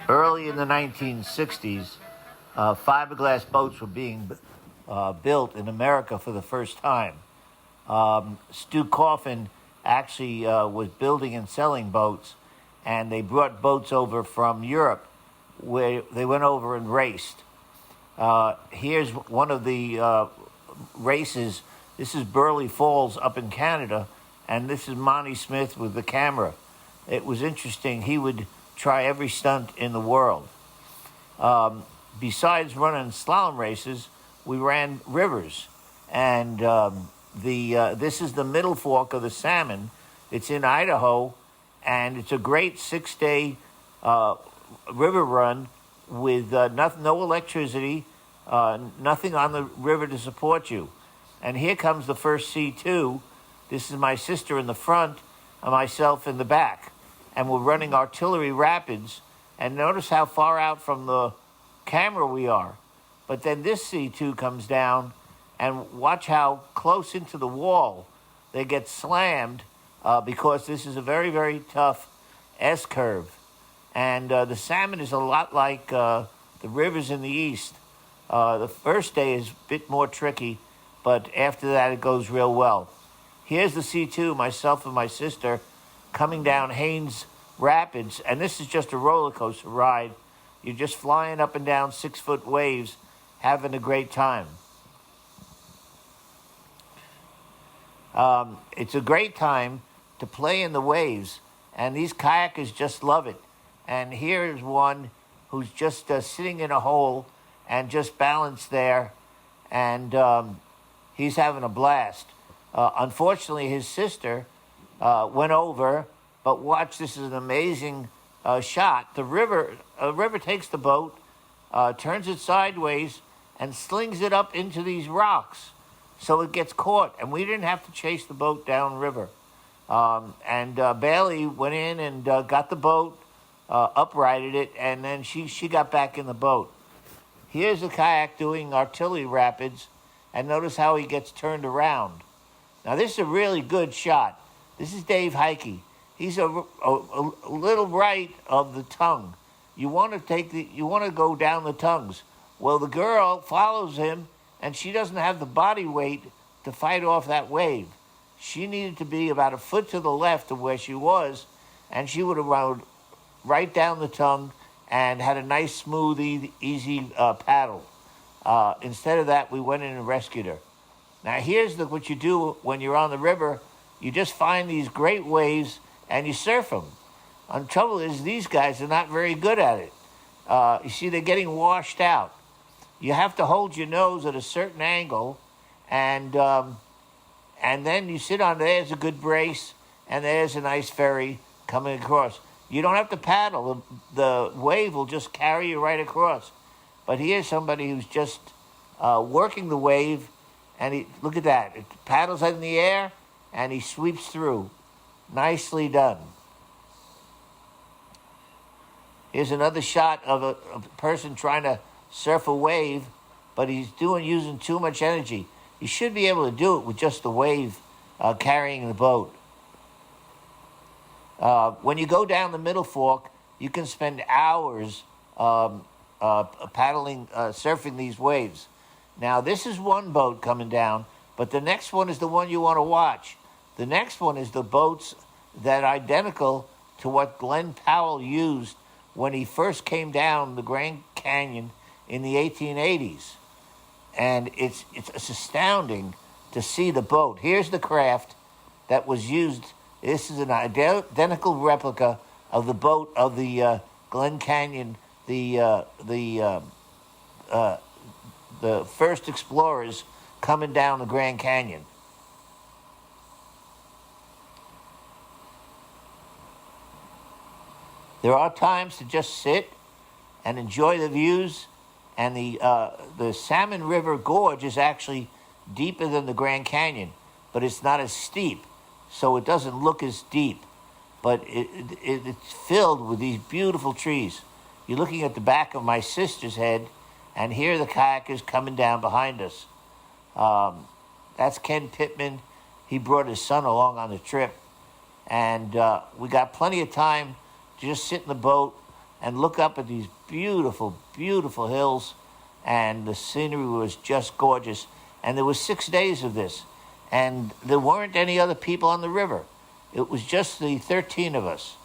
Early in the 1960s, fiberglass boats were being built in America for the first time. Stu Coffin actually was building and selling boats, and they brought boats over from Europe, where they went over and raced. Here's one of the races. This is Burley Falls up in Canada, and this is Monty Smith with the camera. It was interesting. He would try every stunt in the world. Besides running slalom races, we ran rivers, and this is the Middle Fork of the Salmon. It's in Idaho, and it's a great 6-day river run with no electricity, nothing on the river to support you. And here comes the first C2. This is my sister in the front and myself in the back. And we're running artillery rapids. And notice how far out from the camera we are. But then this C2 comes down, and watch how close into the wall they get slammed because this is a very, very tough S-curve. And the Salmon is a lot like the rivers in the east. The first day is a bit more tricky, but after that it goes real well. Here's the C2, myself and my sister, coming down Haynes Rapids, and this is just a roller coaster ride. You're just flying up and down 6-foot waves, having a great time. It's a great time to play in the waves, and these kayakers just love it. And here's one who's just sitting in a hole and just balanced there, and he's having a blast. Unfortunately, his sister went over, but watch, this is an amazing shot. The river takes the boat, turns it sideways, and slings it up into these rocks, so it gets caught. And we didn't have to chase the boat downriver. And Bailey went in and got the boat, uprighted it, and then she got back in the boat. Here's a kayak doing artillery rapids, and notice how he gets turned around. Now, this is a really good shot. This is Dave Heike. He's a little right of the tongue. You want to go down the tongues. Well, the girl follows him, and she doesn't have the body weight to fight off that wave. She needed to be about a foot to the left of where she was, and she would have rode right down the tongue and had a nice, smooth, easy paddle. Instead of that, we went in and rescued her. Now, here's what you do when you're on the river. You just find these great waves, and you surf them. And the trouble is, these guys are not very good at it. You see, they're getting washed out. You have to hold your nose at a certain angle, and then you sit on, there's a good brace, and there's a nice ferry coming across. You don't have to paddle. The wave will just carry you right across. But here's somebody who's just working the wave, and look at that. It paddles in the air, and he sweeps through. Nicely done. Here's another shot of a person trying to surf a wave, but he's using too much energy. You should be able to do it with just the wave carrying the boat. When you go down the Middle Fork, you can spend hours paddling, surfing these waves. Now, this is one boat coming down, but the next one is the one you want to watch. The next one is the boats that are identical to what Glenn Powell used when he first came down the Grand Canyon in the 1880s. And it's astounding to see the boat. Here's the craft that was used. This is an identical replica of the boat of the Glen Canyon, the first explorers coming down the Grand Canyon. There are times to just sit and enjoy the views, and the Salmon River Gorge is actually deeper than the Grand Canyon, but it's not as steep, so it doesn't look as deep. But it's filled with these beautiful trees. You're looking at the back of my sister's head, And here the kayakers coming down behind us. That's Ken Pittman. He brought his son along on the trip. And we got plenty of time to just sit in the boat and look up at these beautiful, beautiful hills. And the scenery was just gorgeous. And there was 6 days of this. And there weren't any other people on the river. It was just the 13 of us.